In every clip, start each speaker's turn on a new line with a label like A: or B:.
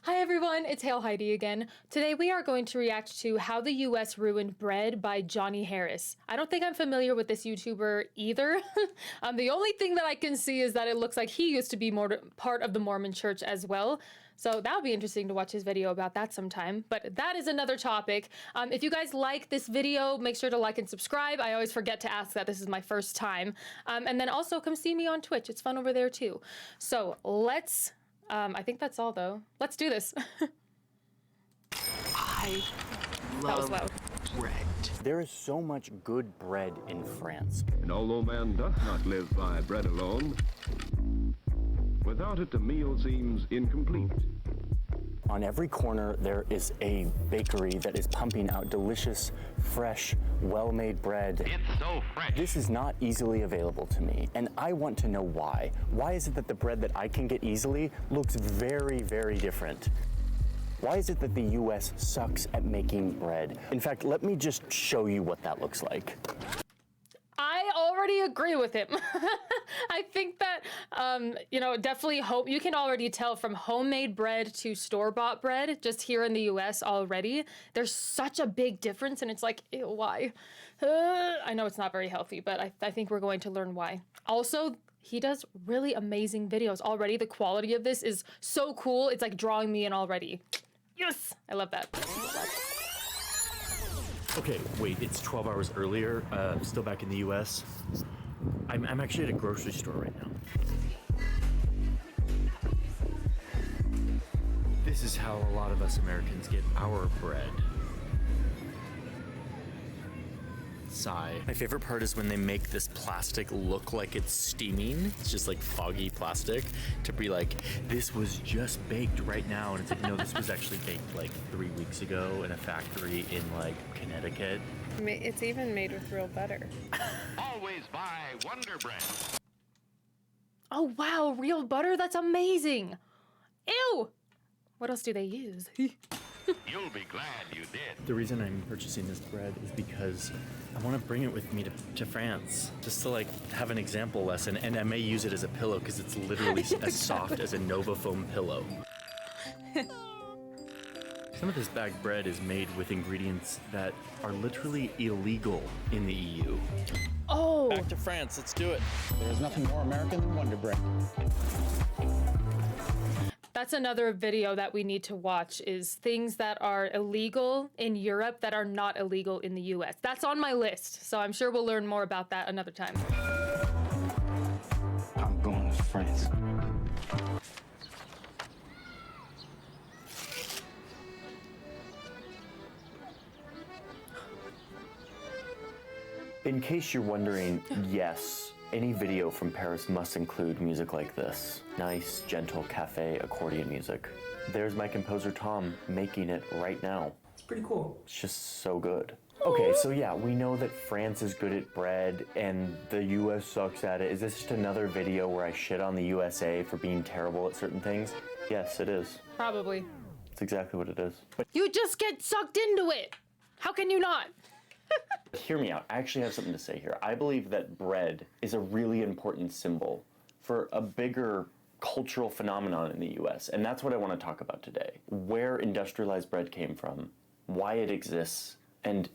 A: Hi everyone, it's HailHeidi again. Today we are going to react to How the US Ruined Bread by Johnny Harris. I don't think I'm familiar with this YouTuber either. The only thing that I can see is that it looks like he used to be part of the Mormon church as well. So that'll be interesting to watch his video about that sometime, but that is another topic. If you guys like this video, make sure to like and subscribe. I always forget to ask that, this is my first time. And then also come see me on Twitch, it's fun over there too. So let's, I think that's all though. Let's do this.
B: I love bread.
C: There is so much good bread in France.
D: And although man doth not live by bread alone, without it the meal seems incomplete.
C: On every corner there is a bakery that is pumping out delicious, fresh, well-made bread.
E: It's so fresh.
C: This is not easily available to me, and I want to know why. Why is it that the bread that I can get easily looks very, very different? Why is it that the US sucks at making bread? In fact, let me just show you what that looks like.
A: I already agree with him. I think that, definitely you can already tell from homemade bread to store-bought bread, just here in the US already, there's such a big difference, and it's like, ew, why? I know it's not very healthy, but I think we're going to learn why. Also, he does really amazing videos already. The quality of this is so cool. It's like drawing me in already. Yes, I love that.
C: Okay, wait, it's 12 hours earlier, still back in the US. I'm actually at a grocery store right now. This is how a lot of us Americans get our bread. Sigh. My favorite part is when they make this plastic look like it's steaming. It's just like foggy plastic to be like, this was just baked right now. And it's like, no, this was actually baked like 3 weeks ago in a factory in like Connecticut.
F: It's even made with real butter.
E: Always buy Wonder Bread.
A: Oh wow, real butter? That's amazing. Ew! What else do they use?
E: You'll be glad you did.
C: The reason I'm purchasing this bread is because I want to bring it with me to France, just to like have an example lesson, and I may use it as a pillow because it's literally as soft as a Nova foam pillow. Some of this bagged bread is made with ingredients that are literally illegal in the EU.
A: Oh!
C: Back to France, let's do it.
G: There's nothing more American than Wonder Bread.
A: That's another video that we need to watch, is things that are illegal in Europe that are not illegal in the US. That's on my list, so I'm sure we'll learn more about that another time.
G: I'm going to France.
C: In case you're wondering, yes, any video from Paris must include music like this. Nice, gentle cafe accordion music. There's my composer Tom making it right now.
B: It's pretty cool.
C: It's just so good. Okay, so yeah, we know that France is good at bread and the US sucks at it. Is this just another video where I shit on the USA for being terrible at certain things? Yes, it is.
A: Probably.
C: It's exactly what it is. But
A: You just get sucked into it! How can you not?
C: hear me out. I actually have something to say here. I believe that bread is a really important symbol for a bigger cultural phenomenon in the US, and that's what I want to talk about today. Where industrialized bread came from, why it exists, and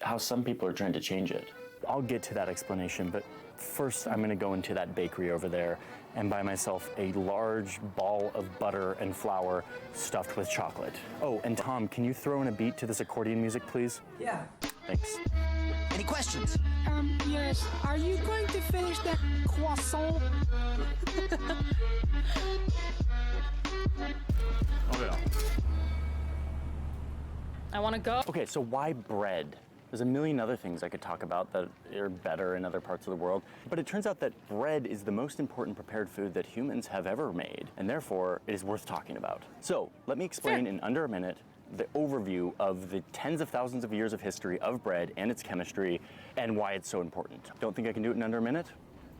C: how some people are trying to change it. I'll get to that explanation, but first I'm going to go into that bakery over there and buy myself a large ball of butter and flour stuffed with chocolate. Oh, and Tom, can you throw in a beat to this accordion music, please?
B: Yeah.
C: Thanks.
H: Any questions?
I: Yes. Are you going to finish that croissant?
C: Oh yeah.
A: I want to go.
C: Okay, so why bread? There's a million other things I could talk about that are better in other parts of the world, but it turns out that bread is the most important prepared food that humans have ever made, and therefore it is worth talking about. So let me explain in under a minute the overview of the tens of thousands of years of history of bread and its chemistry and why it's so important. Don't think I can do it in under a minute?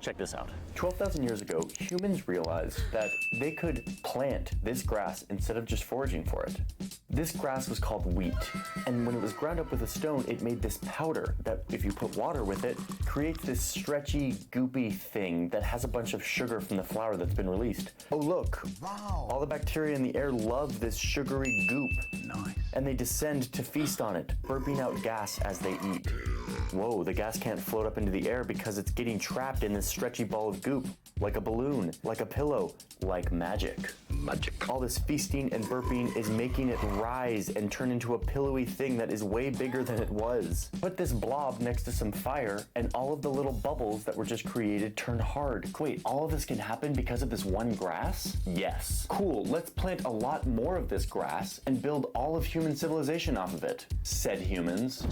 C: Check this out. 12,000 years ago, humans realized that they could plant this grass instead of just foraging for it. This grass was called wheat, and when it was ground up with a stone, it made this powder that, if you put water with it, creates this stretchy, goopy thing that has a bunch of sugar from the flour that's been released. Oh look, wow! All the bacteria in the air love this sugary goop. Nice. And they descend to feast on it, burping out gas as they eat. Whoa, the gas can't float up into the air because it's getting trapped in this stretchy ball of goop. Like a balloon, like a pillow, like magic. Magic. All this feasting and burping is making it rise and turn into a pillowy thing that is way bigger than it was. Put this blob next to some fire, and all of the little bubbles that were just created turn hard. Wait, all of this can happen because of this one grass? Yes. Cool, let's plant a lot more of this grass and build all of human civilization off of it, said humans.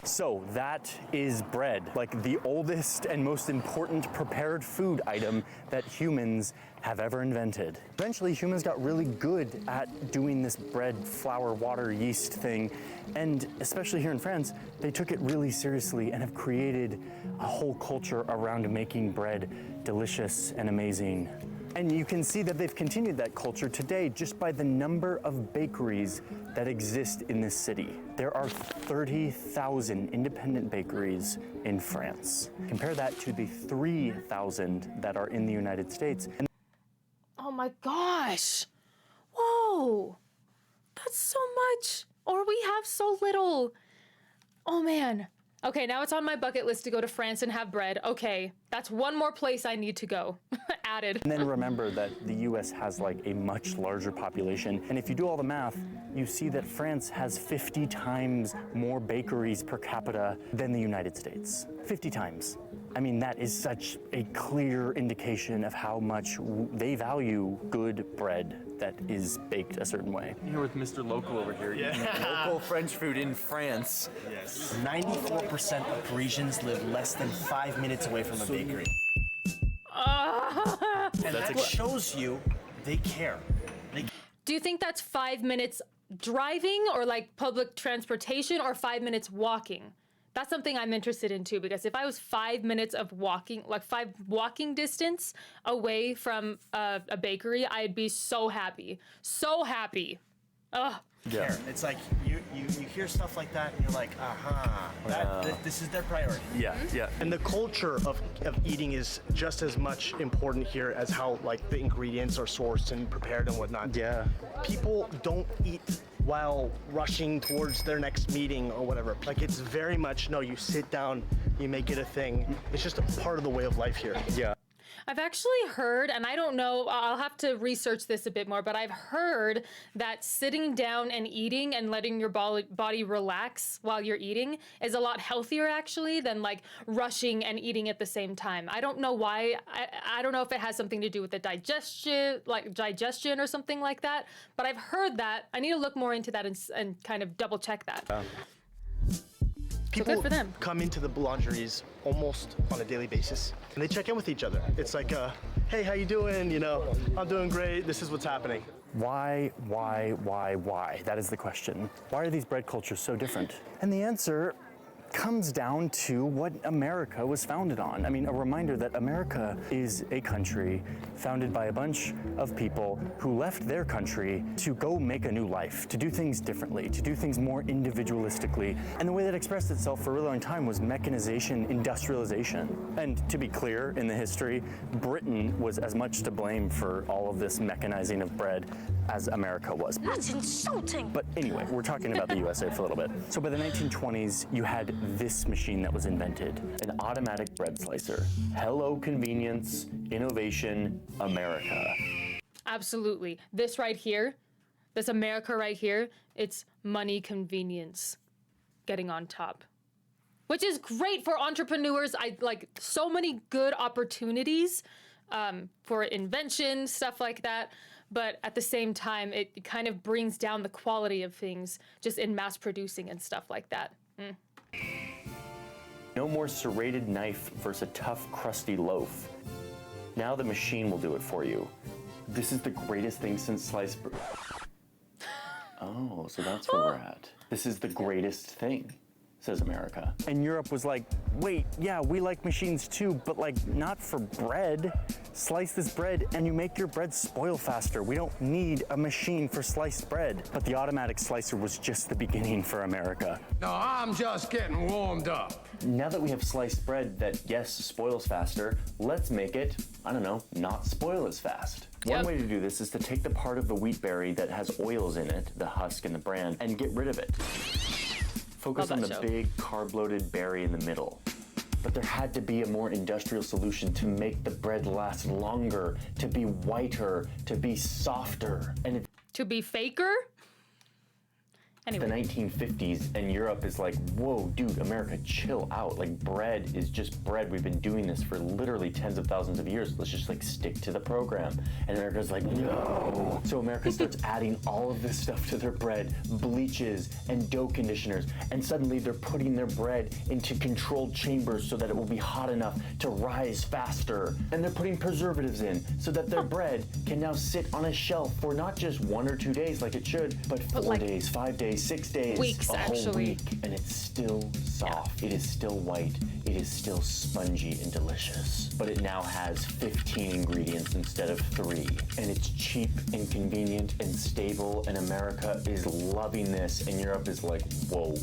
C: So that is bread, like the oldest and most important prepared food item that humans have ever invented. Eventually, humans got really good at doing this bread, flour, water, yeast thing, and especially here in France, they took it really seriously and have created a whole culture around making bread delicious and amazing. And you can see that they've continued that culture today just by the number of bakeries that exist in this city. There are 30,000 independent bakeries in France. Compare that to the 3,000 that are in the United States. And
A: Oh my gosh. Whoa. That's so much. Or we have so little. Oh man. Okay, now it's on my bucket list to go to France and have bread. Okay, that's one more place I need to go. Added.
C: And then remember that the US has like a much larger population. And if you do all the math, you see that France has 50 times more bakeries per capita than the United States. 50 times. I mean, that is such a clear indication of how much they value good bread that is baked a certain way.
H: Here with Mr. Local over here.
J: Yeah.
H: Local French food in France.
J: Yes. 94% of Parisians live less than 5 minutes away from a bakery. And that shows you they care.
A: Do you think that's 5 minutes driving or like public transportation or 5 minutes walking? That's something I'm interested in too, because if I was 5 minutes of walking, like 5 walking distance away from a bakery, I'd be so happy. So happy. Ugh.
J: Yeah. It's like you hear stuff like that and you're like, this is their priority.
C: Yeah, yeah.
K: And the culture of eating is just as much important here as how like the ingredients are sourced and prepared and whatnot.
C: Yeah.
K: People don't eat while rushing towards their next meeting or whatever. Like it's very much, no, you sit down, you make it a thing. It's just a part of the way of life here.
C: Yeah.
A: I've actually heard, and I don't know, I'll have to research this a bit more, but I've heard that sitting down and eating and letting your body relax while you're eating is a lot healthier actually than like rushing and eating at the same time. I don't know why. I don't know if it has something to do with the digestion or something like that, but I've heard that. I need to look more into that and kind of double check that.
K: People
A: so good for them.
K: Come into the boulangeries almost on a daily basis, and they check in with each other. It's like, hey, how you doing? You know, I'm doing great. This is what's happening.
C: Why? That is the question. Why are these bread cultures so different? And the answer comes down to what America was founded on. I mean, a reminder that America is a country founded by a bunch of people who left their country to go make a new life, to do things differently, to do things more individualistically. And the way that expressed itself for a really long time was mechanization, industrialization. And to be clear, in the history, Britain was as much to blame for all of this mechanizing of bread as America was.
L: That's insulting.
C: But anyway, we're talking about the USA for a little bit. So by the 1920s, you had this machine that was invented, an automatic bread slicer. Hello, convenience, innovation, America.
A: Absolutely. This right here, this America right here, it's money, convenience, getting on top. Which is great for entrepreneurs. I like so many good opportunities for invention, stuff like that. But at the same time, it kind of brings down the quality of things just in mass producing and stuff like that.
C: No more serrated knife versus a tough, crusty loaf. Now the machine will do it for you. This is the greatest thing since sliced bread. Oh, so that's where we're at. This is the greatest thing. says America.
L: And Europe was like, wait, yeah, we like machines too, but like not for bread. Slice this bread and you make your bread spoil faster. We don't need a machine for sliced bread. But the automatic slicer was just the beginning for America.
M: No, I'm just getting warmed up.
C: Now that we have sliced bread that, yes, spoils faster, let's make it, I don't know, not spoil as fast. One way to do this is to take the part of the wheat berry that has oils in it, the husk and the bran, and get rid of it. Focus on the big carb-loaded berry in the middle. But there had to be a more industrial solution to make the bread last longer, to be whiter, to be softer. And
A: to be faker? Anyway.
C: The 1950s, and Europe is like, whoa, dude, America, chill out. Like, bread is just bread. We've been doing this for literally tens of thousands of years. Let's just like stick to the program. And America's like, no. So America starts adding all of this stuff to their bread, bleaches and dough conditioners. And suddenly they're putting their bread into controlled chambers so that it will be hot enough to rise faster. And they're putting preservatives in so that their bread can now sit on a shelf for not just 1 or 2 days like it should, but 4 days, 5 days, 6 days,
A: weeks,
C: a whole
A: actually.
C: week, and it's still soft. It is still white. It is still spongy and delicious. But it now has 15 ingredients instead of 3. And it's cheap and convenient and stable, and America is loving this, and Europe is like, whoa.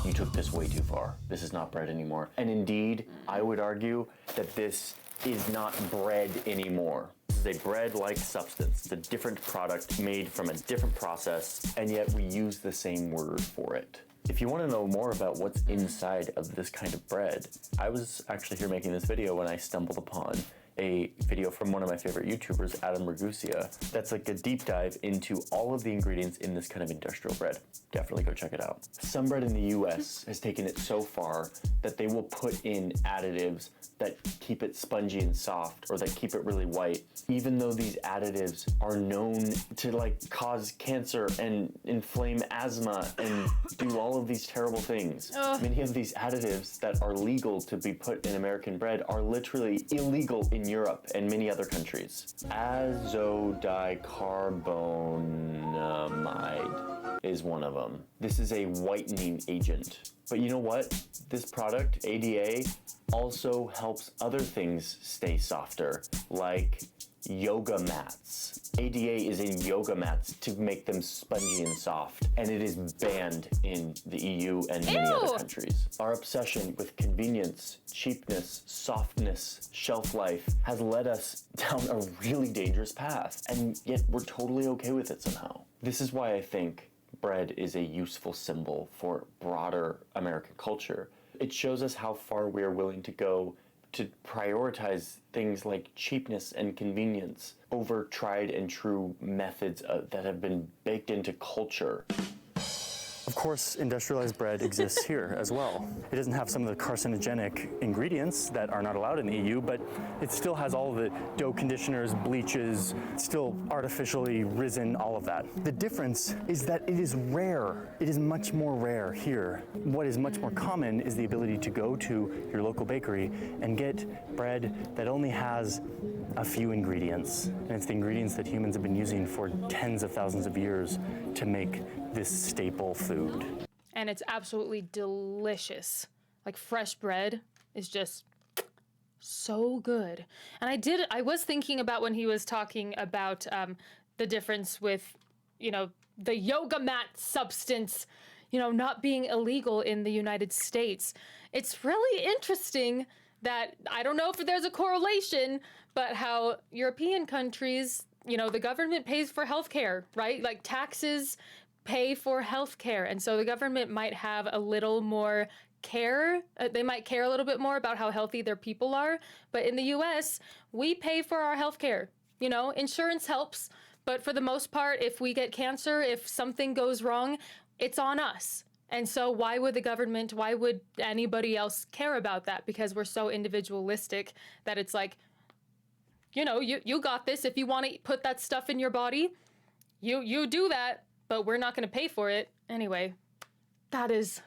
C: You took this way too far. This is not bread anymore. And indeed, I would argue that this is not bread anymore. This is a bread-like substance. It's a different product made from a different process, and yet we use the same word for it. If you want to know more about what's inside of this kind of bread, I was actually here making this video when I stumbled upon a video from one of my favorite YouTubers, Adam Ragusia, that's like a deep dive into all of the ingredients in this kind of industrial bread. Definitely go check it out. Some bread in the US has taken it so far that they will put in additives that keep it spongy and soft, or that keep it really white, even though these additives are known to like cause cancer and inflame asthma and do all of these terrible things. Many of these additives that are legal to be put in American bread are literally illegal in Europe and many other countries. Azodicarbonamide is one of them. This is a whitening agent. But you know what? This product, ADA, also helps other things stay softer, like yoga mats. ADA is in yoga mats to make them spongy and soft, and it is banned in the EU and many other countries. Our obsession with convenience, cheapness, softness, shelf life has led us down a really dangerous path, and yet we're totally okay with it somehow. This is why I think bread is a useful symbol for broader American culture. It shows us how far we are willing to go to prioritize things like cheapness and convenience over tried and true methods that have been baked into culture.
L: Of course, industrialized bread exists here as well. It doesn't have some of the carcinogenic ingredients that are not allowed in the EU, but it still has all of the dough conditioners, bleaches, still artificially risen, all of that. The difference is that it is rare. It is much more rare here. What is much more common is the ability to go to your local bakery and get bread that only has a few ingredients. And it's the ingredients that humans have been using for tens of thousands of years to make this staple food.
A: And it's absolutely delicious. Like, fresh bread is just so good. And I was thinking about when he was talking about the difference with, the yoga mat substance, not being illegal in the United States. It's really interesting that, I don't know if there's a correlation, but how European countries, the government pays for healthcare, right? Like, taxes pay for healthcare. And so the government might have a little more care. They might care a little bit more about how healthy their people are. But in the US, we pay for our healthcare. Insurance helps. But for the most part, if we get cancer, if something goes wrong, it's on us. And so why would anybody else care about that? Because we're so individualistic that it's like, you got this. If you want to put that stuff in your body, you do that. But we're not going to pay for it. Anyway, that is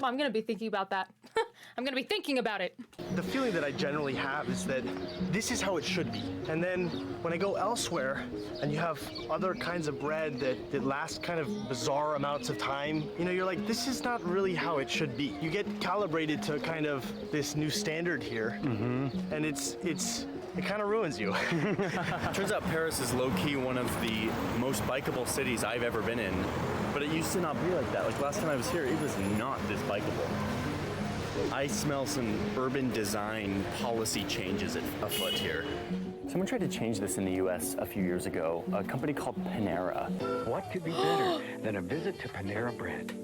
A: I'm gonna be thinking about that. I'm gonna be thinking about it.
K: The feeling that I generally have is that this is how it should be. And then when I go elsewhere and you have other kinds of bread that last kind of bizarre amounts of time, you know, you're like, this is not really how it should be. You get calibrated to kind of this new standard here, and it kind of ruins you.
L: Turns out Paris is low-key one of the most bikeable cities I've ever been in, but it used to not be like that. Like last time I was here, it was not this bikeable. I smell some urban design policy changes afoot here. Someone tried to change this in the US a few years ago, a company called Panera.
N: What could be better than a visit to Panera Bread?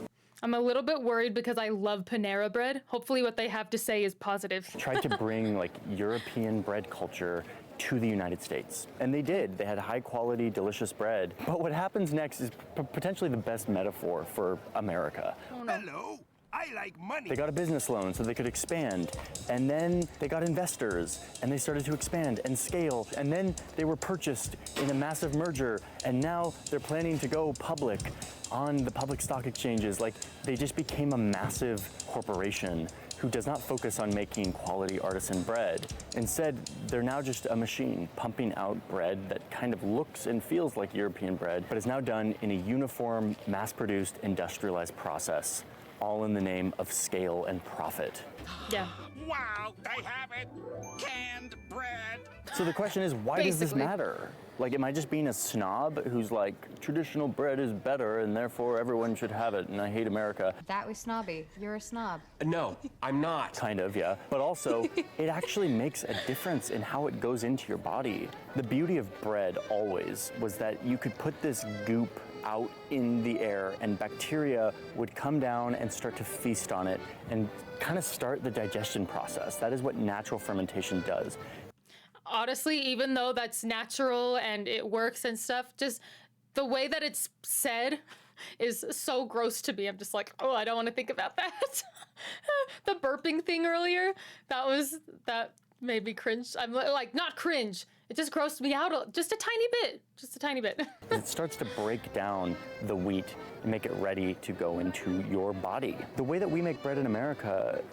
A: I'm a little bit worried because I love Panera Bread. Hopefully what they have to say is positive.
L: Tried to bring like European bread culture to the United States. And they did. They had high quality, delicious bread. But what happens next is potentially the best metaphor for America.
A: Oh, no.
M: Hello, I like money.
L: They got a business loan so they could expand. And then they got investors and they started to expand and scale. And then they were purchased in a massive merger. And now they're planning to go public on the public stock exchanges. Like they just became a massive corporation who does not focus on making quality artisan bread. Instead, they're now just a machine pumping out bread that kind of looks and feels like European bread, but is now done in a uniform, mass-produced, industrialized process, all in the name of scale and profit.
A: Yeah.
M: Wow, they have it. Canned bread.
L: So the question is, why does this matter? Like, am I just being a snob who's like, traditional bread is better and therefore everyone should have it and I hate America?
O: That was snobby. You're a snob.
J: No, I'm not.
L: Kind of, yeah. But also, it actually makes a difference in how it goes into your body. The beauty of bread always was that you could put this goop out in the air and bacteria would come down and start to feast on it and kind of start the digestion process. That is what natural fermentation does.
A: Honestly, even though that's natural and it works and stuff, just the way that it's said is so gross to me. I'm just like, oh, I don't want to think about that. The burping thing earlier, that made me cringe. I'm like, not cringe. It just grossed me out just a tiny bit. Just a tiny bit.
L: It starts to break down the wheat and make it ready to go into your body. The way that we make bread in America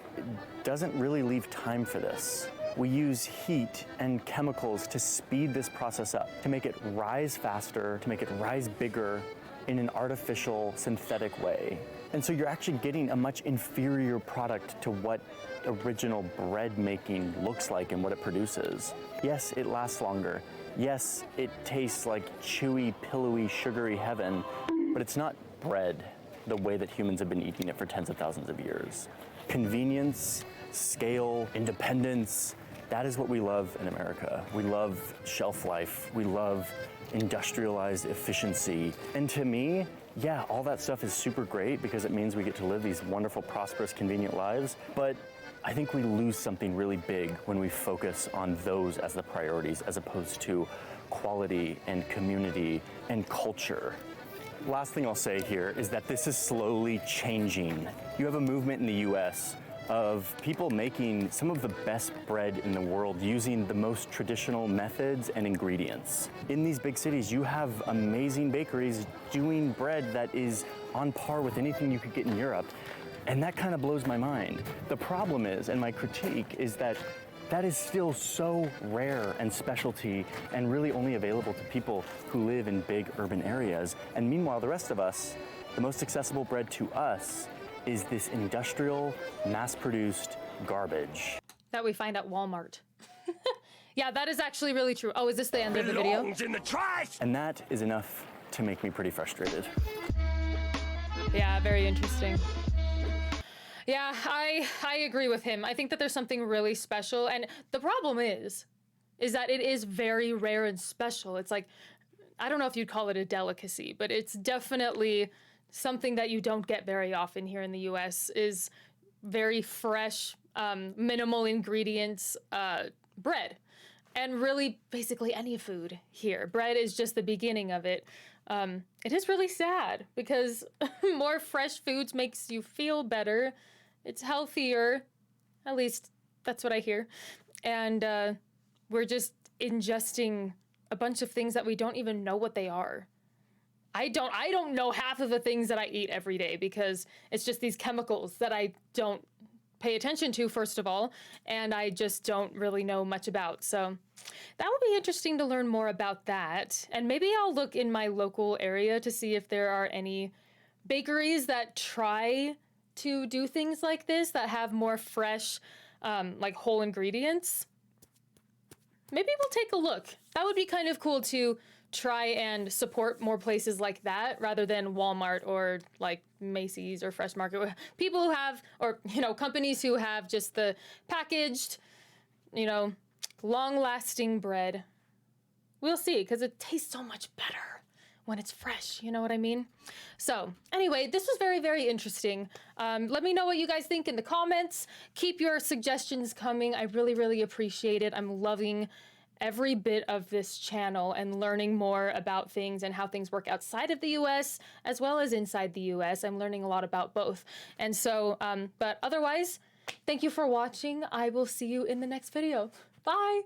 L: doesn't really leave time for this. We use heat and chemicals to speed this process up, to make it rise faster, to make it rise bigger in an artificial, synthetic way. And so you're actually getting a much inferior product to what original bread making looks like and what it produces. Yes, it lasts longer. Yes, it tastes like chewy, pillowy, sugary heaven, but it's not bread the way that humans have been eating it for tens of thousands of years. Convenience, scale, independence, that is what we love in America. We love shelf life. We love industrialized efficiency. And to me, yeah, all that stuff is super great because it means we get to live these wonderful, prosperous, convenient lives. But I think we lose something really big when we focus on those as the priorities as opposed to quality and community and culture. Last thing I'll say here is that this is slowly changing. You have a movement in the US of people making some of the best bread in the world using the most traditional methods and ingredients. In these big cities, you have amazing bakeries doing bread that is on par with anything you could get in Europe. And that kind of blows my mind. The problem is, and my critique, is that that is still so rare and specialty and really only available to people who live in big urban areas. And meanwhile, the rest of us, the most accessible bread to us is this industrial, mass-produced garbage.
A: That we find at Walmart. Yeah, that is actually really true. Oh, is this the end of the video?
M: In the trash!
L: And that is enough to make me pretty frustrated.
A: Yeah, very interesting. Yeah, I agree with him. I think that there's something really special. And the problem is that it is very rare and special. It's like, I don't know if you'd call it a delicacy, but it's definitely something that you don't get very often here in the US is very fresh, minimal ingredients bread. And really basically any food here. Bread is just the beginning of it. It is really sad because more fresh foods makes you feel better. It's healthier, at least that's what I hear. And we're just ingesting a bunch of things that we don't even know what they are. I don't know half of the things that I eat every day because it's just these chemicals that I don't pay attention to, first of all, and I just don't really know much about. So that would be interesting to learn more about that. And maybe I'll look in my local area to see if there are any bakeries that try to do things like this, that have more fresh, like whole ingredients. Maybe we'll take a look. That would be kind of cool to try and support more places like that rather than Walmart or like Macy's or Fresh Market. People who have, or, you know, companies who have just the packaged, you know, long-lasting bread. We'll see, because it tastes so much better when it's fresh, you know what I mean? So anyway, this was very, very interesting. Let me know what you guys think in the comments. Keep your suggestions coming. I really, really appreciate it. I'm loving every bit of this channel and learning more about things and how things work outside of the US as well as inside the US. I'm learning a lot about both. And so, but otherwise, thank you for watching. I will see you in the next video. Bye.